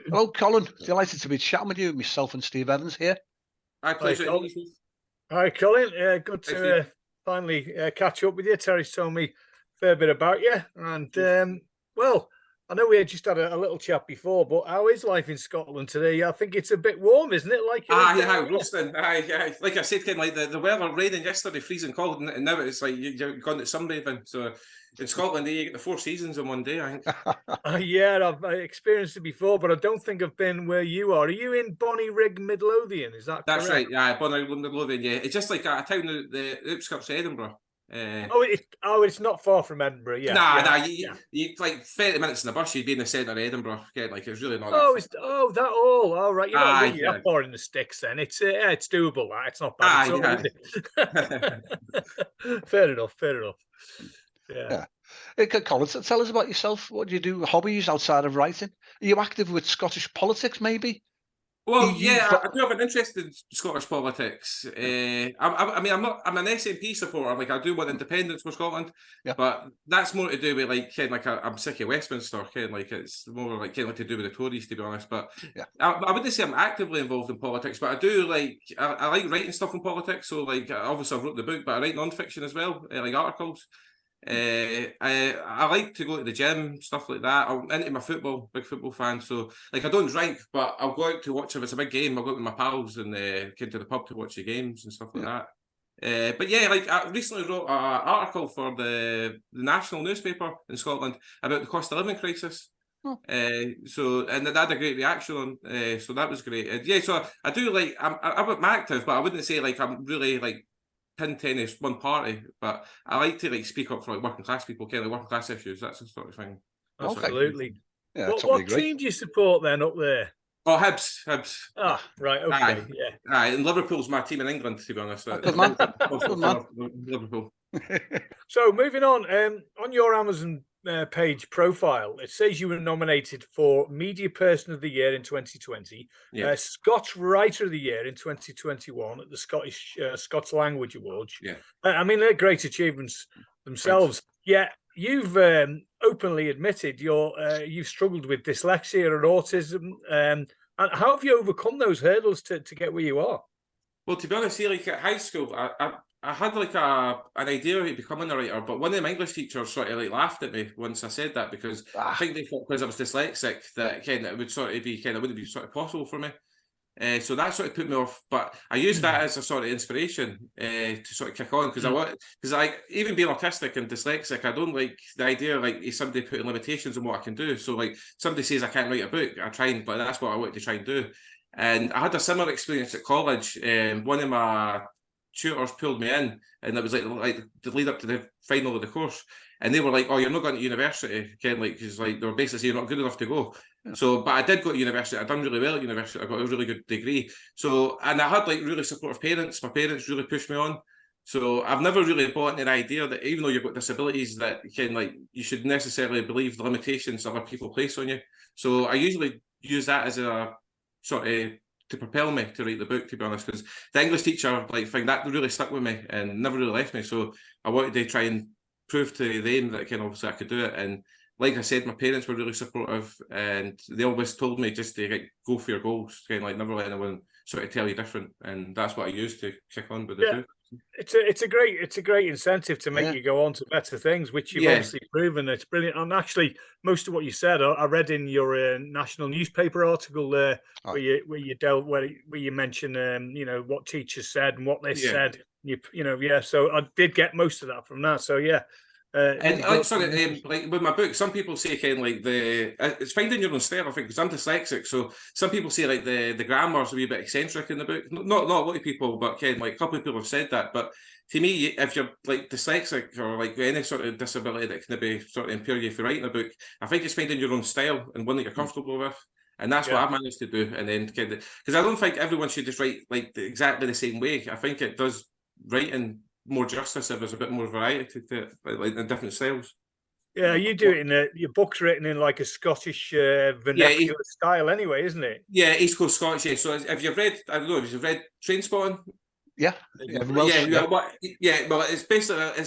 Hello, Colin. Delighted to be chatting with you. Myself and Steve Evans here. Hi, pleasure. Hi, Colin. Good to finally catch up with you. Terry's told me a fair bit about you. And, well, I know we just had a little chat before, but how is life in Scotland today? I think it's a bit warm, isn't it? Like roasting. Like I said, kind of like the weather raining yesterday, freezing cold, and now it's like you've gone to sunbathing. So in Scotland, you get the 4 seasons in one day, I think. Yeah, I've experienced it before, but I don't think I've been where you are. Are you in Bonnyrigg, Midlothian? Is that That's correct? right. Yeah, Bonnyrigg, Midlothian. Yeah, it's just like a town in the outskirts of Edinburgh. It's not far from Edinburgh. Yeah, you like 30 minutes in the bus, you'd be in the centre of Edinburgh. Again, like it's really not. All right. You're not really that far in the sticks, then. It's doable. It's not bad at all, is it? Fair enough. Yeah. Colin, tell us about yourself. What do you do? Hobbies outside of writing? Are you active with Scottish politics, maybe? Well, I do have an interest in Scottish politics. I'm an SNP supporter. Like, I do want independence for Scotland, but that's more to do with I'm sick of Westminster. It's more like to do with the Tories, to be honest. But I wouldn't say I'm actively involved in politics, but I do I like writing stuff in politics. So obviously I wrote the book, but I write non-fiction as well, like articles. I like to go to the gym, stuff like that. I'm into my football, big football fan. So I don't drink, but I'll go out to watch if it's a big game. I'll go out with my pals and get to the pub to watch the games and stuff like that. But I recently wrote an article for the national newspaper in Scotland about the cost of living crisis. And that had a great reaction on. So that was great. So I do I'm active, but I wouldn't say I'm really pin tennis one party, but I like to speak up for working class people, working class issues. That's the sort of thing. Absolutely. Yeah, what team do you support then up there? Oh, Hibs. Ah, right. Okay. And Liverpool's my team in England, to be honest. Liverpool. So moving on your Amazon page profile, it says you were nominated for Media Person of the Year in 2020, Scots Writer of the Year in 2021 at the Scottish Scots Language Awards. I mean, they're great achievements themselves. Thanks. Yeah, you've openly admitted you've struggled with dyslexia and autism. And how have you overcome those hurdles to get where you are? Well, to be honest, at high school, I had an idea of becoming a writer, but one of my English teachers sort of laughed at me once I said that, because I think they thought because I was dyslexic that it would sort of be wouldn't be sort of possible for me. So that sort of put me off. But I used that as a sort of inspiration to sort of kick on, because even being autistic and dyslexic, I don't like the idea of somebody putting limitations on what I can do. So somebody says I can't write a book, I try and, but that's what I wanted to try and do. And I had a similar experience at college. One of my tutors pulled me in, and it was like the lead up to the final of the course, and they were like, "Oh, you're not going to university," because they were basically saying you're not good enough to go. So, but I did go to university. I'd done really well at university. I got a really good degree. So, and I had really supportive parents. My parents really pushed me on. So, I've never really bought into the idea that even though you've got disabilities, that you should necessarily believe the limitations other people place on you. So, I usually use that as a sort of to propel me to write the book, to be honest, because the English teacher thing that really stuck with me and never really left me. So I wanted to try and prove to them that obviously I could do it. And like I said, my parents were really supportive, and they always told me just to go for your goals, never let anyone sort of tell you different. And that's what I used to kick on with the book. It's a great incentive to make you go on to better things, which you've obviously proven. It's brilliant. And actually, most of what you said, I read in your national newspaper article there, where you mentioned what teachers said and what they said. So I did get most of that from that. So and with my book, some people say it's finding your own style. I think because I'm dyslexic, so some people say the grammar's a wee bit eccentric in the book. Not a lot of people, but a couple of people have said that. But to me, if you're dyslexic or any sort of disability that can maybe sort of impair you for writing a book, I think it's finding your own style and one that you're comfortable with. And that's what I've managed to do. And then because I don't think everyone should just write exactly the same way. I think it does writing more justice if there's a bit more variety to it, in different styles. Yeah, you do it in your book's written in a Scottish vernacular style, anyway, isn't it? Yeah, East Coast Scottish. Yeah. So if you've read, I don't know, if you've read Trainspotting. Yeah, Welsh, well, it's basically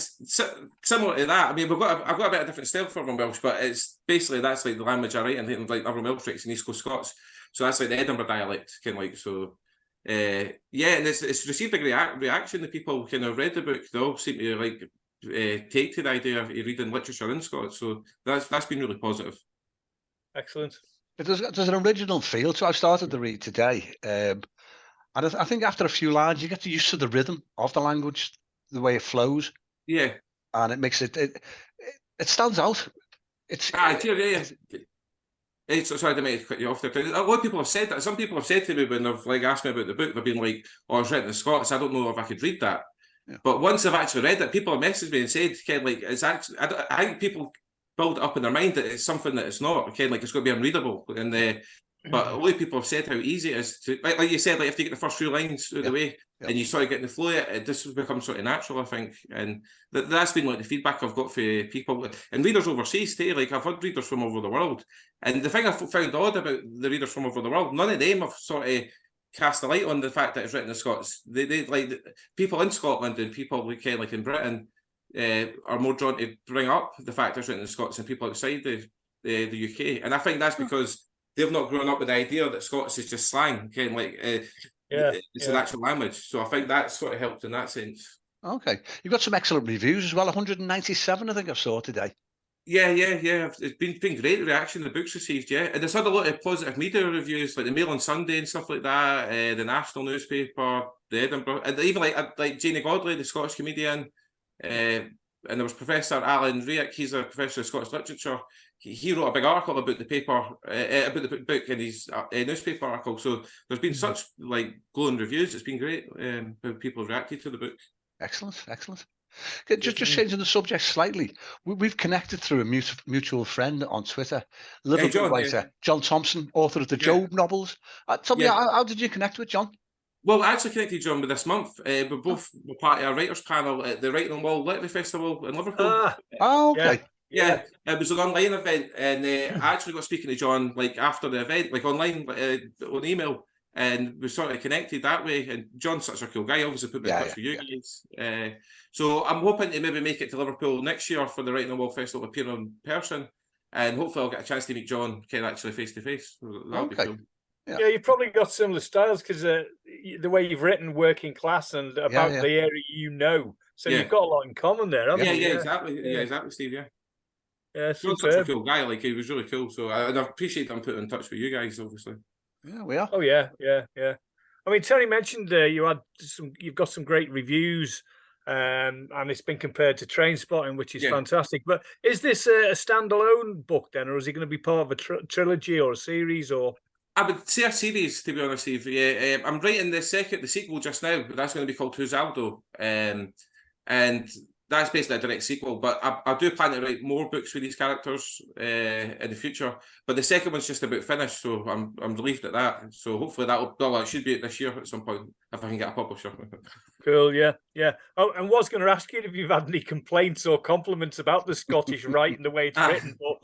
similar to that. I mean, I've got a bit of different style from Welsh, but it's basically that's like the language I write in, like other Welsh and East Coast Scots. So that's like the Edinburgh dialect, kind of like so. And it's received a great reaction. The people kind of read the book. They all seem to like take to the idea of reading literature in Scots. So that's been really positive. Excellent. There's an original feel. So I started to read today. And I think after a few lines, you get used to the rhythm of the language, the way it flows. Yeah. And it makes it stands out. It's sorry to make cut you off there. A lot of people have said that. Some people have said to me when they've like asked me about the book, they've been like, "Oh, I was written in Scots. I don't know if I could read that." Yeah. But once I've actually read it, people have messaged me and said, "Ken, like it's actually." I think people build it up in their mind that it's something that it's not. Ken, like it's going to be unreadable, and but a lot of people have said how easy it is to, like you said, like if you get the first few lines out of the way and you sort of get in the flow, it just becomes sort of natural, I think. And that's been like the feedback I've got for people and readers overseas too. Like I've had readers from over the world, and the thing I found odd about the readers from over the world, none of them have sort of cast a light on the fact that it's written in Scots. They like people in Scotland and people like in Britain are more drawn to bring up the fact that it's written in Scots than people outside the UK. And I think that's because they've not grown up with the idea that Scots is just slang, kind of like it's an actual language. So I think that sort of helped in that sense. Okay, you've got some excellent reviews as well. 197, I think I saw today. Yeah. It's been great reaction the book's received. Yeah, and there's had a lot of positive media reviews, like the Mail on Sunday and stuff like that. The National newspaper, the Edinburgh, and even like Janie Godley, the Scottish comedian. And there was Professor Alan Raick, he's a professor of Scottish literature. He wrote a big article about the paper, about the book in his newspaper article. So there's been such like glowing reviews. It's been great how people have reacted to the book. Excellent. Just changing the subject slightly. We've connected through a mutual friend on Twitter, Liverpool writer John Thompson, author of the Job novels. Tell me, how did you connect with John? Well, I actually connected John with this month. We both were part of a writers' panel at the Writing on Wall Literary Festival in Liverpool. Okay. Yeah, it was an online event, and I actually got speaking to John like after the event, like online on email, and we sort of connected that way. And John's such a cool guy. Obviously, put me in touch with you guys. So I'm hoping to maybe make it to Liverpool next year for the Writing on Wall Festival, appear in person, and hopefully I'll get a chance to meet John actually face to face. That'll be cool. Yeah, you've probably got similar styles because the way you've written working class and about the area so you've got a lot in common there, haven't you? Exactly. Yeah, exactly, Steve. Yeah, John's such a cool guy. Like he was really cool. So and I appreciate them putting in touch with you guys. Obviously. Yeah, we are. Oh yeah. I mean, Tony mentioned you've got some great reviews, and it's been compared to Trainspotting, which is fantastic. But is this a standalone book then, or is it going to be part of a trilogy or a series or? I would say a series, to be honest, Steve. Yeah, I'm writing the sequel just now, but that's going to be called Who's Aldo? And that's basically a direct sequel. But I do plan to write more books with these characters in the future. But the second one's just about finished, so I'm relieved at that. So hopefully it should be this year at some point if I can get a publisher. Cool, yeah. Oh, and was going to ask you if you've had any complaints or compliments about the Scottish writing, the way it's written. But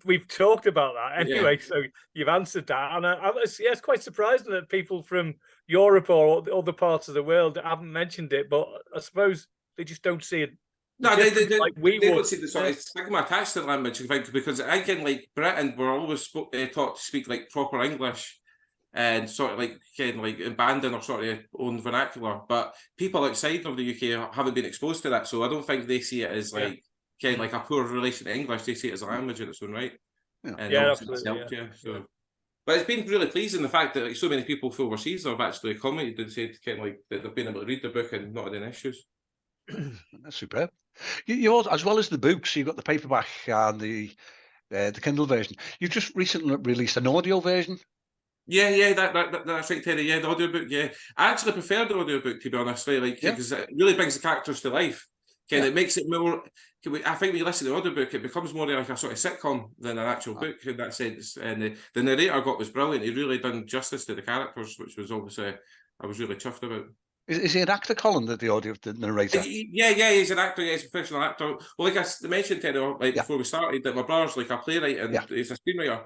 we've talked about that anyway, so you've answered that. And it's quite surprising that people from Europe or other parts of the world haven't mentioned it. But I suppose they just don't see it. No, they don't see the sort of stigma attached to the language, I think, because I can, like, Britain, we're always taught to speak like proper English and sort of like abandon our sort of own vernacular. But people outside of the UK haven't been exposed to that, so I don't think they see it as like a poor relation to English. They see it as a language in its own right. Absolutely. So. But it's been really pleasing the fact that like so many people from overseas have actually commented and said that they've been able to read the book and not had any issues. That's superb. You also, as well as the books, you've got the paperback and the Kindle version. You've just recently released an audio version. Yeah, that's right, Terry. Yeah, the audiobook. Yeah, I actually prefer the audiobook, to be honest. Because it really brings the characters to life. It makes it more. I think when you listen to the audiobook, it becomes more like a sort of sitcom than an actual book in that sense. And the narrator was brilliant. He really done justice to the characters, which was obviously I was really chuffed about. Is he an actor, Colin, the narrator? Yeah, he's an actor. Yeah, he's a professional actor. Well, like I mentioned, Terry, before we started, that my brother's like a playwright and he's a screenwriter.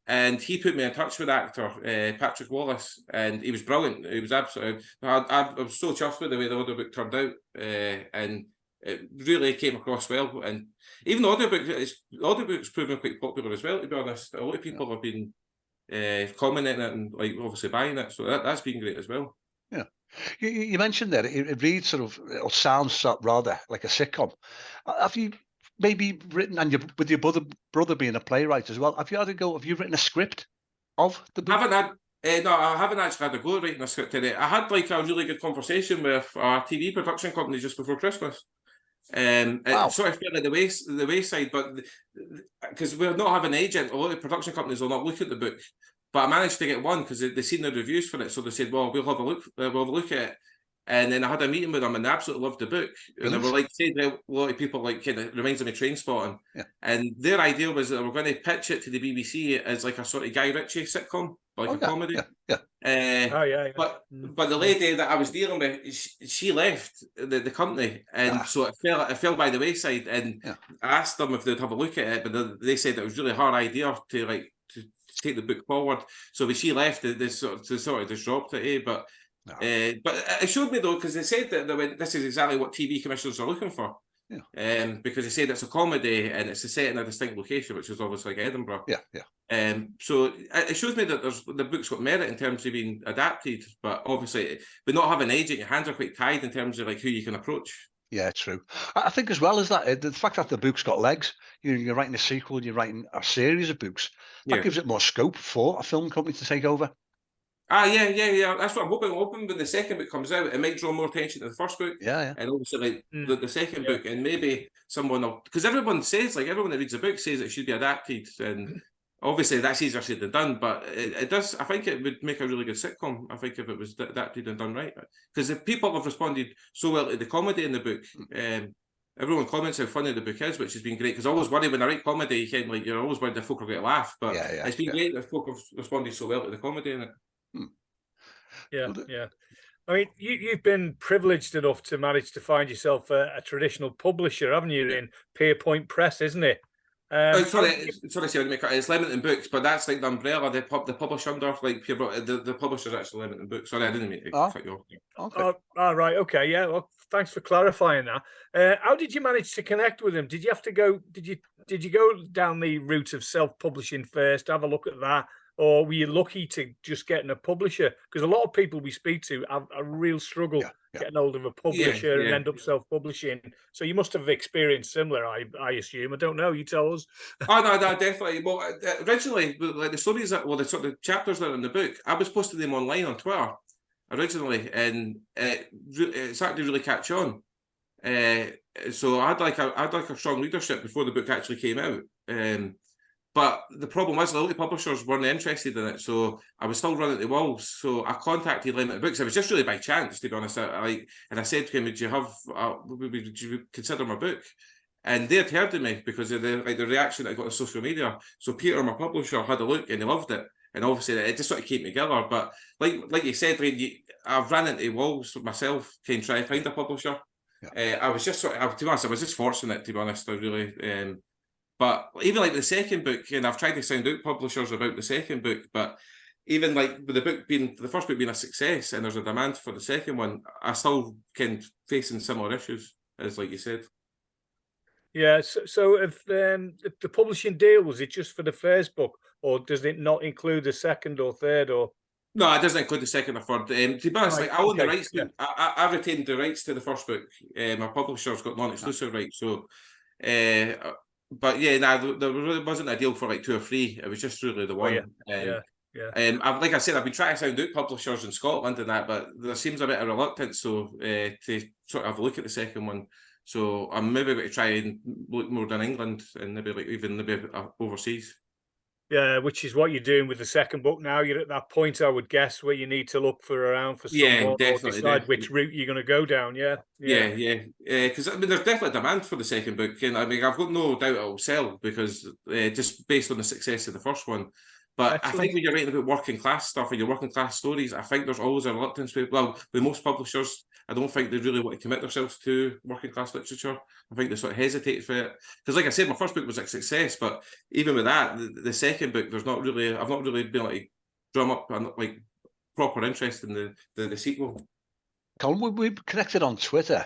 And he put me in touch with actor Patrick Wallace, and he was brilliant. He was absolutely. I was so chuffed with the way the audiobook turned out, and it really came across well. And even the audiobook's proven quite popular as well. To be honest, a lot of people have been commenting it and like obviously buying it, so that's been great as well. Yeah, you mentioned that it reads sort of, or sounds rather like a sitcom. Have you maybe written, and with your brother being a playwright as well, have you written a script of the book? No, I haven't actually had a go at writing a script in it. I had like a really good conversation with a TV production company just before Christmas. Wow. It sort of fell at the wayside, but because we're not having an agent, a lot of production companies will not look at the book. But I managed to get one because they seen the reviews for it, so they said, "Well, we'll have a look at it." And then I had a meeting with them, and they absolutely loved the book. And they were like, saying a lot of people like, kind of reminds them of Trainspotting. Yeah. And their idea was that they were going to pitch it to the BBC as like a sort of Guy Ritchie sitcom, like a comedy. Yeah. But the lady that I was dealing with, she left the company, and so it fell by the wayside. And I asked them if they'd have a look at it, but they said it was really hard idea to take the book forward. So when she left, they sort of just dropped it. But it showed me though, because they said that this is exactly what TV commissioners are looking for. Yeah. Because they said it's a comedy and it's set in a distinct location, which is obviously like Edinburgh. Yeah. So it shows me that the book's got merit in terms of being adapted, but obviously, but not having an agent, your hands are quite tied in terms of like who you can approach. Yeah, true. I think as well as that, the fact that the book's got legs, you're writing a sequel, you're writing a series of books, that gives it more scope for a film company to take over. Yeah. That's what I'm hoping when the second book comes out, it might draw more attention to the first book. Yeah. And obviously like the second book, and maybe someone will, because everyone that reads the book says it should be adapted, and obviously that's easier said than done, but it does. I think it would make a really good sitcom. I think if it was adapted and done right, because the people have responded so well to the comedy in the book. Everyone comments how funny the book is, which has been great. Because I always worry when I write comedy, you're always worried that folk are going to laugh. But it's been great that folk have responded so well to the comedy in it. Yeah. I mean, you've been privileged enough to manage to find yourself a traditional publisher, haven't you? In Pierpoint Press, isn't it? Sorry, it's Leamington Books, but that's like the umbrella they publish under, like the publisher's actually Leamington Books. Sorry, I didn't mean to cut you off. Okay. Right. Okay. Yeah. Well, thanks for clarifying that. How did you manage to connect with them? Did you have to go? Did you go down the route of self-publishing first? Have a look at that. Or were you lucky to just getting a publisher? Because a lot of people we speak to have a real struggle getting hold of a publisher and end up self-publishing. So you must have experienced similar, I assume. I don't know. You tell us. No, definitely. Well, originally, like the stories the sort of chapters that are in the book, I was posting them online on Twitter originally, and it started to really catch on. So I had like a strong leadership before the book actually came out. But the problem was a lot of publishers weren't interested in it, so I was still running the walls. So I contacted Leamington Books. It was just really by chance, to be honest. And I said to him, "Would you consider my book?" And they had heard of me because of the reaction that I got on social media. So Peter, my publisher, had a look and he loved it. And obviously, it just sort of came together. But like you said, I've ran into walls myself trying to find a publisher. I was just to be honest, I was just fortunate, to be honest. I really. But even like the second book, and I've tried to sound out publishers about the second book, but even like with the first book being a success and there's a demand for the second one, I still facing similar issues, as like you said. Yeah, so if the publishing deal, was it just for the first book, or does it not include the second or third, or? No, it doesn't include the second or third. To be honest, I own the rights. I retained the rights to the first book. My publisher's got non-exclusive rights, so. But there really wasn't a deal for like 2 or 3. It was just really the one. Like I said, I've been trying to sound out publishers in Scotland and that, but there seems a bit of reluctance to sort of have a look at the second one. So I'm maybe going to try and look more than England and maybe overseas. Yeah, which is what you're doing with the second book now. You're at that point, I would guess, where you need to look someone or decide which route you're going to go down. Yeah. Because there's definitely demand for the second book, and I've got no doubt it'll sell because just based on the success of the first one. But Excellent. I think when you're writing about working class stuff and your working class stories, I think there's always a reluctance with most publishers. I don't think they really want to commit themselves to working class literature. I think they sort of hesitate for it. Because like I said, my first book was a success, but even with that, the second book, I've not really been able to drum up like proper interest in the sequel. Colin, we've connected on Twitter.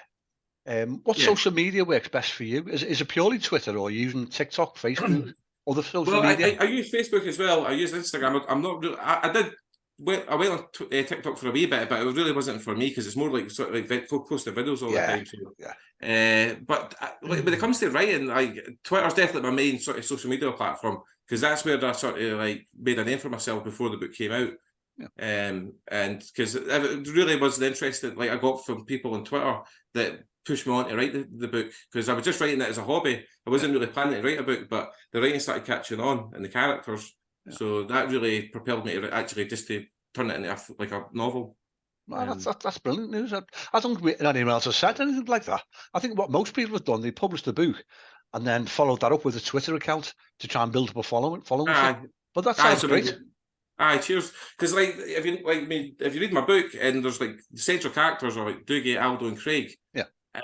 What social media works best for you? Is it purely Twitter, or using TikTok, Facebook, other social media? I use Facebook as well. I use Instagram. I'm not really. I went on TikTok for a wee bit, but it really wasn't for me because it's more like sort of like posting videos all the time. So, but when it comes to writing, Twitter's definitely my main sort of social media platform because that's where I sort of like made a name for myself before the book came out. And because it really was the interest that like I got from people on Twitter that pushed me on to write the book, because I was just writing it as a hobby. I wasn't really planning to write a book, but the writing started catching on and the characters. So that really propelled me to actually just to turn it into like a novel. Well, that's brilliant news. I don't think anyone else has said anything like that. I think what most people have done, they published the book and then followed that up with a Twitter account to try and build up a following. But that sounds great. Cheers. Because like if you read my book and there's like the central characters are like Dougie, Aldo, and Craig.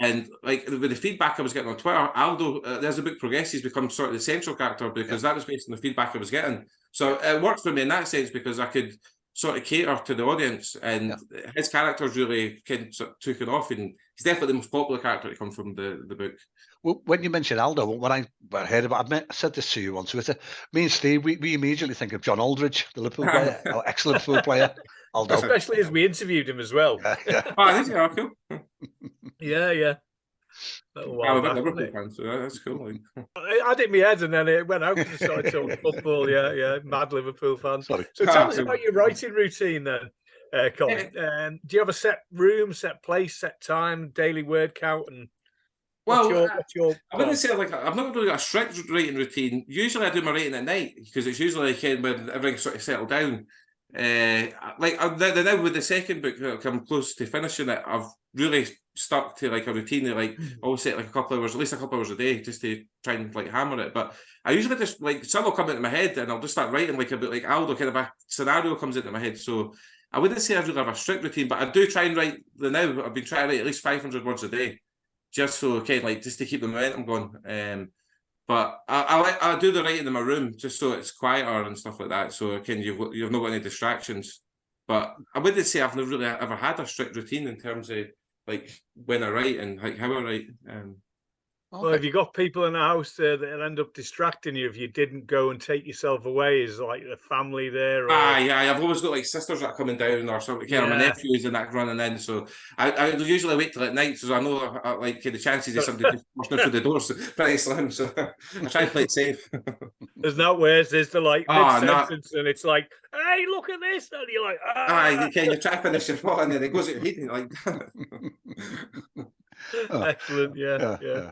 And like with the feedback I was getting on Twitter, Aldo, as the book progresses, becomes sort of the central character because that was based on the feedback I was getting. So it worked for me in that sense because I could sort of cater to the audience, and his character's really kind of took it off, and he's definitely the most popular character to come from the book. Well, when you mentioned Aldo, when I heard about it, I said this to you on Twitter. Me and Steve, we immediately think of John Aldridge, the Liverpool player, excellent Liverpool player. Aldo. Especially as we interviewed him as well. Cool. Yeah. I'm a Liverpool fan, so that's cool. I did my head and then it went out and started talking football. Yeah, mad Liverpool fan. Sorry. So tell us about your writing routine then, Colin. Do you have a set room, set place, set time, daily word count, and what's your I wouldn't say like I've not really got a strict writing routine. Usually I do my writing at night because it's usually when everything's sort of settled down. Now with the second book, like, I'm close to finishing it. I've really stuck to like a routine that like always set like a couple hours, at least a couple hours a day, just to try and like hammer it. But I usually just like some will come into my head and I'll just start writing like a bit like Aldo, kind of a scenario comes into my head. So I wouldn't say I really have a strict routine, but I do try and write now. I've been trying to write at least 500 words a day, just so like just to keep the momentum going. But I do the writing in my room just so it's quieter and stuff like that. So you've not got any distractions. But I wouldn't say I've never really ever had a strict routine in terms of like when I write and like how I write. Well, have you got people in the house that end up distracting you if you didn't go and take yourself away? Is like the family there? Or... I've always got like sisters that are coming down or something. My nephews and that running in. So I usually wait till at night, so I know like the chances of somebody just pushing through the doors pretty slim. So I try and play it safe. There's not worse. There's the like mid-sentence and it's like, hey, look at this, and you're like, you're trying to finish your thought and then it goes at heating like. Excellent, yeah.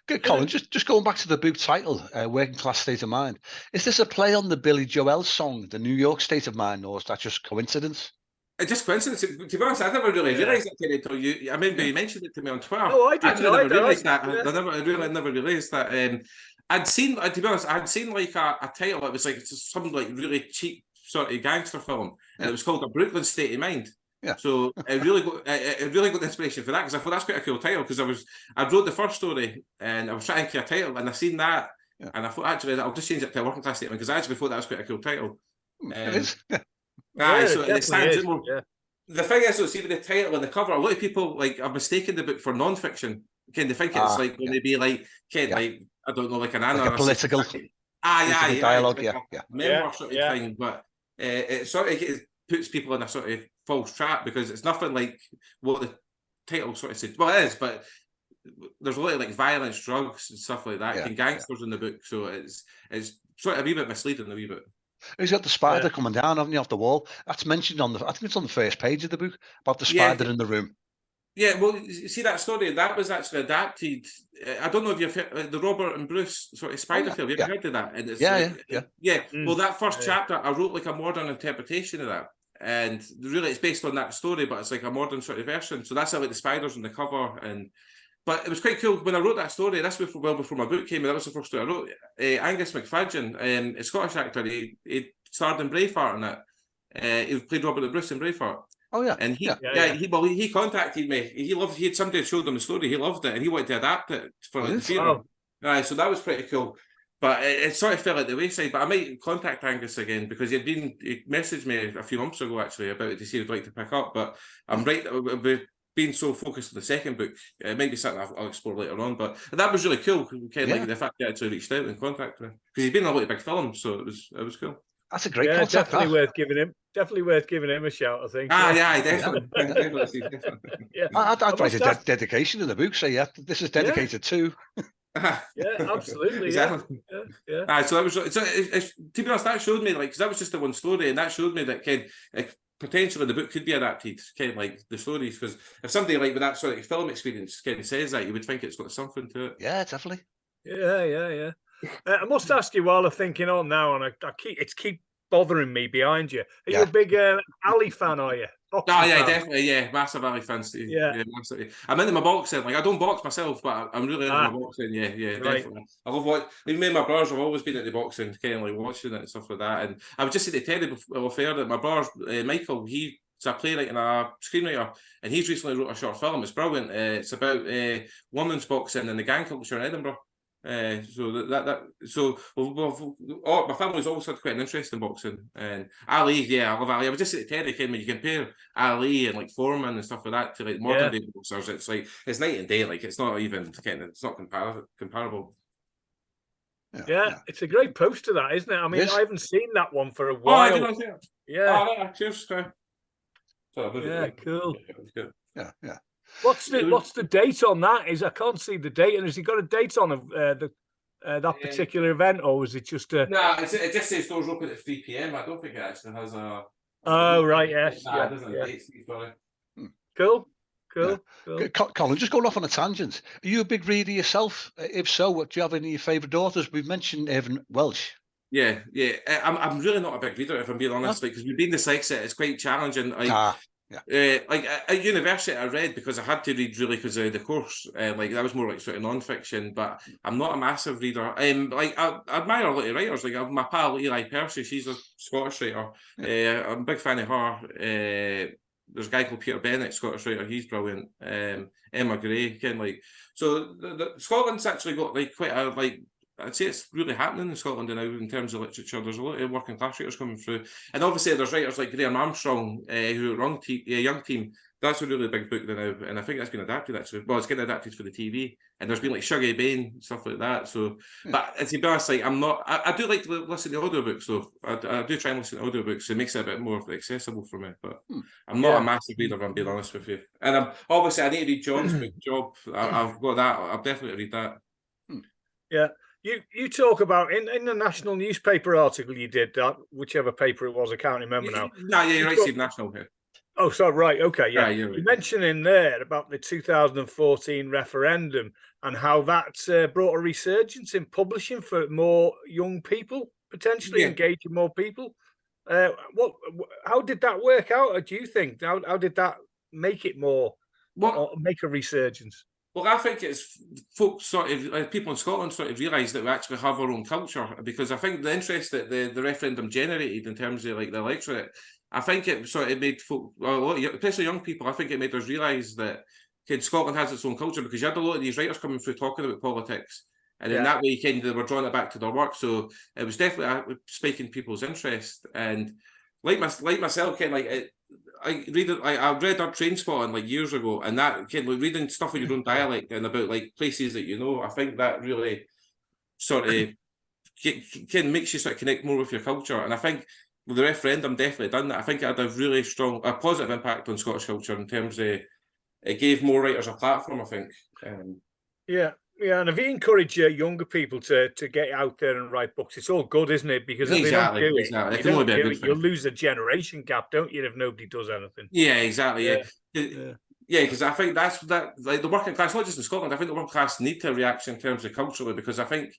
Good, Colin. Just going back to the book title, Working Class State of Mind. Is this a play on the Billy Joel song, The New York State of Mind, or is that just coincidence? It's just coincidence. To be honest, I never really realised that until you. I remember you mentioned it to me on Twitter. Oh, I didn't. I never realised that. I never realised that. I'd seen, to be honest, I'd seen like a title. It was like some like really cheap sort of gangster film, and it was called A Brooklyn State of Mind. Yeah. So it really got the inspiration for that because I thought that's quite a cool title because I wrote the first story and I was trying to create a title and I seen that and I thought actually I'll just change it to a working class statement because I actually thought that was quite a cool title. It is. So it stands more. Yeah. The thing is, see with the title and the cover, a lot of people like have mistaken the book for non-fiction. They think it's like going to be like like I don't know, like an analysis, like a political dialogue, memoir sort of thing, but it sort of puts people in a sort of false trap because it's nothing like what the title sort of said. Well, it is, but there's a lot of like violence, drugs, and stuff like that, and gangsters in the book. So it's sort of a wee bit misleading, a wee bit. He's got the spider coming down, haven't you, off the wall? That's mentioned I think it's on the first page of the book about the spider in the room. Yeah, well, you see that story that was actually adapted. I don't know if you've heard the Robert and Bruce sort of spider film. Have you ever heard of that? And it's Well, that first chapter, I wrote like a modern interpretation of that. And really, it's based on that story, but it's like a modern sort of version. So that's how like the spiders on the cover. But it was quite cool when I wrote that story. That's well before my book came. That was the first story I wrote. Angus McFadden, a Scottish actor, he starred in Braveheart in it. He played Robert the Bruce in Braveheart. Oh yeah, and he contacted me. He had somebody had showed him the story. He loved it, and he wanted to adapt it for the theatre. So that was pretty cool. But it sort of fell at the wayside. But I might contact Angus again because he messaged me a few months ago actually about it to see if he'd like to pick up. But I'm right. Being so focused on the second book, it might be something I'll explore later on. But that was really cool. Like the fact he actually reached out and contacted me because he's been in a lot of big films, so it was cool. That's a great concept. Definitely worth giving him a shout, I think. Definitely. I'd write a dedication in the book. Say, this is dedicated to. Yeah, absolutely. Exactly. So that was to be honest, that showed me because that was just the one story, and that showed me that potentially the book could be adapted, like the stories. Because if somebody like with that sort of film experience says that, you would think it's got something to it. Yeah, definitely. Yeah. I must ask you while I'm thinking on now, and it's keep bothering me behind you. Are you a big Ali fan? Are you? Definitely. Yeah, massive Ali fan. Yeah, massively. I'm into my boxing. Like I don't box myself, but I'm really into my boxing. Yeah, definitely. I love what me and my brothers have always been into boxing, kind of like watching it and stuff like that. And I was just saying to Terry before that my brother Michael, he's a playwright and a screenwriter, and he's recently wrote a short film. It's brilliant. It's about women's boxing and the gang culture in Edinburgh. My family's always had quite an interest in boxing, and Ali, I love Ali. I was just at Terry, when you compare Ali and like Foreman and stuff like that to like modern day boxers, it's like it's night and day. Like it's not even it's not comparable. Yeah, it's a great poster, that, isn't it? I mean, I haven't seen that one for a while. I did not see it. Yeah. Cheers. Yeah, cool. Yeah. What's the date on that? I can't see the date, and has he got a date on that particular event, or was it just a? No, it just says doors open at 3 p.m. I don't think it actually has a. Oh right, yes, it doesn't have dates. Cool. Colin, just going off on a tangent. Are you a big reader yourself? If so, do you have any of your favourite authors? We've mentioned Evan Welsh. Yeah. I'm really not a big reader, if I'm being honest. Because we've been dyslexic, it's quite challenging. Like at university, I read because I had to read really because of the course. Like that was more like sort of non-fiction, but I'm not a massive reader. Like I admire a lot of writers. Like my pal Eli Percy, she's a Scottish writer. I'm a big fan of her. There's a guy called Peter Bennett, Scottish writer. He's brilliant. Emma Gray, so the Scotland's actually got like quite a I'd say it's really happening in Scotland now in terms of literature. There's a lot of working class writers coming through, and obviously there's writers like Graham Armstrong, who wrote Young Team. That's a really big book now, and I think that's been adapted actually. Well, it's getting adapted for the TV, and there's been like Shuggy Bain stuff like that. So, but to be honest, like I do like to listen to audiobooks, so I do try and listen to audiobooks. It makes it a bit more accessible for me. But I'm not a massive reader, if I'm being honest with you. And obviously I need to read John's book, Job. I've got that. I'll definitely read that. Yeah. You talk about in the national newspaper article you did, whichever paper it was, I can't remember now. You're right, Steve, national here. Oh, so right, okay, yeah. You're right. You mentioned in there about the 2014 referendum and how that brought a resurgence in publishing for more young people, potentially engaging more people. How did that work out? Do you think how did that make it more? Make a resurgence? Well, I think it's folks people in Scotland sort of realise that we actually have our own culture, because I think the interest that the referendum generated in terms of like the electorate, I think it sort of made folk, especially young people, I think it made us realise that Scotland has its own culture, because you had a lot of these writers coming through talking about politics, and in that way they were drawing it back to their work. So it was definitely spiking people's interest, and like myself, I read our train spotting like years ago, and that reading stuff in your own dialect and about like places that I think that really sort of makes you sort of connect more with your culture. And I think the referendum definitely done that. I think it had a really strong, positive impact on Scottish culture in terms of it gave more writers a platform, I think. Yeah, and if you encourage younger people to get out there and write books, it's all good, isn't it? Because if they don't do it, you'll lose a generation gap, don't you, if nobody does anything? Yeah, exactly. Because I think that's like the working class, not just in Scotland. I think the working class need to react in terms of culturally, because I think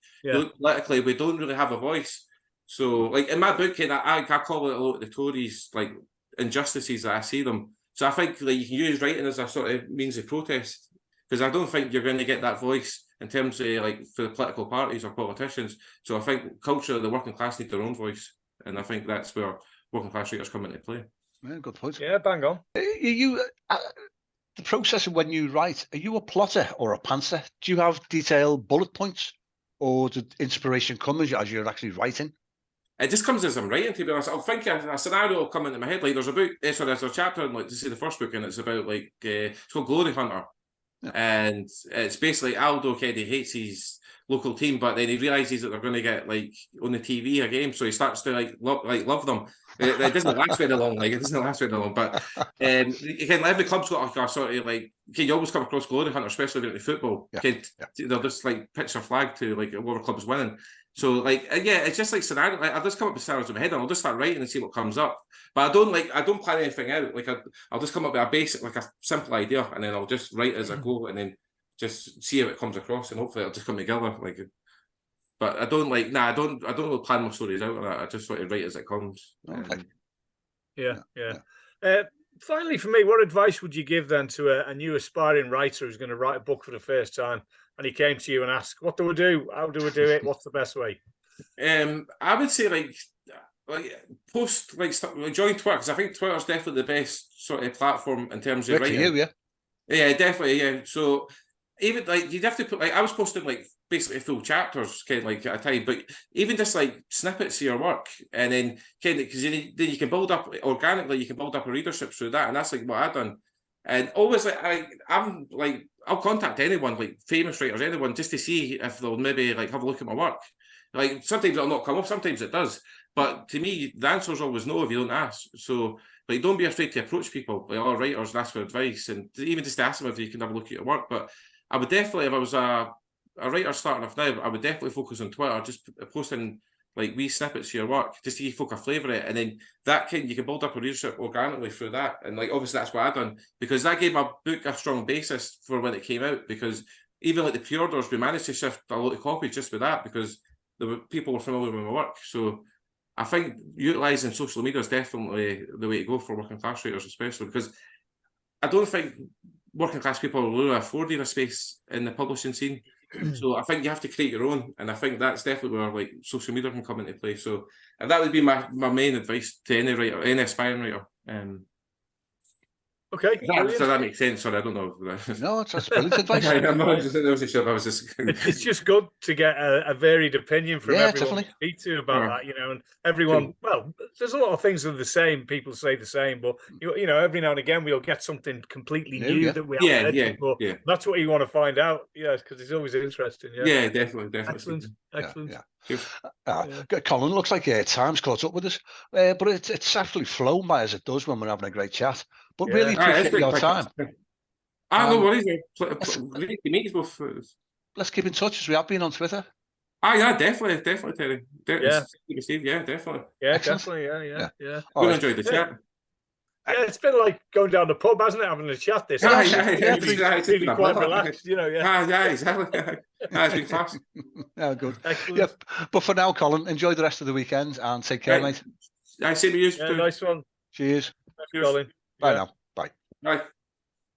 politically we don't really have a voice. So, like in my book, I call it a lot of the Tories like injustices that I see them. So I think like you can use writing as a sort of means of protest, because I don't think you're going to get that voice in terms of like for the political parties or politicians. So I think culturally the working class need their own voice. and I think that's where working class writers come into play. Yeah, good point. Yeah, bang on. The process of when you write, are you a plotter or a pantser? Do you have detailed bullet points, or did inspiration come as you're actually writing? It just comes as I'm writing, to be honest. I'll think a scenario will come into my head. Like there's a chapter in like to see the first book, and it's about like it's called Glory Hunter, and it's basically Aldo he hates his local team, but then he realizes that they're going to get like on the TV a game, so he starts to love them. It doesn't last very long, but every club's got like a sort of like you always come across Glory Hunter, especially in football. They'll just like pitch their flag to like whatever club's winning. So like it's just like scenario. Like I'll just come up with scenarios in my head and I'll just start writing and see what comes up. But I don't plan anything out. Like I'll just come up with a basic, like a simple idea, and then I'll just write as I go, and then just see how it comes across, and hopefully it'll just come together. Like, but I don't I don't really plan my stories out. I just sort of write as it comes. Okay. Finally, for me, what advice would you give then to a new aspiring writer who's going to write a book for the first time, and he came to you and asked, "What do I do? How do I do it? What's the best way?" I would say post join Twitter, because I think Twitter's definitely the best sort of platform in terms of writing. Yeah, definitely. Yeah, so even you'd have to put I was posting basically full chapters kind of at a time, but even just snippets of your work, and then because then you can build up organically, you can build up a readership through that, and that's what I've done. And always I'll contact anyone, famous writers, anyone, just to see if they'll maybe have a look at my work. Sometimes it'll not come up, sometimes it does, but to me the answer is always no if you don't ask. So don't be afraid to approach people, all writers, and ask for advice, and even just ask them if you can have a look at your work. But I would definitely, if I was a writer starting off now, I would definitely focus on Twitter, just posting wee snippets of your work, just to give folk a flavour of it, and then that you can build up a readership organically through that. And obviously that's what I've done, because that gave my book a strong basis for when it came out, because even the pre-orders, we managed to shift a lot of copies just with that, because people were familiar with my work. So I think utilising social media is definitely the way to go for working class writers, especially because I don't think working class people are really affording a space in the publishing scene. So I think you have to create your own, and I think that's definitely where social media can come into play. So that would be my main advice to any writer, any aspiring writer. Okay, so that makes sense. Sorry, I don't know. No, that's brilliant advice. I'm not sure. I was just. It's just good to get a varied opinion from everyone you speak to about that, and everyone. Well, there's a lot of things that are the same. People say the same, but every now and again we'll get something completely new that we haven't heard before. That's what you want to find out, because it's always interesting. Yeah, definitely. Excellent. Colin, looks like time's caught up with us, but it's actually flown by as it does when we're having a great chat. But really appreciate your time. No worries. Great to meet you both. Let's keep in touch as we have been on Twitter. Definitely, Terry. Definitely. Yeah, definitely. Yeah. Really enjoyed the chat. Yeah, it's been like going down the pub, hasn't it? Having a chat this. It's been quite relaxed, exactly. It's been class. Good. Excellent. Yeah, but for now, Colin, enjoy the rest of the weekend and take care, mate. See you. Nice one. Cheers. Thanks, Colin. Bye now. Bye.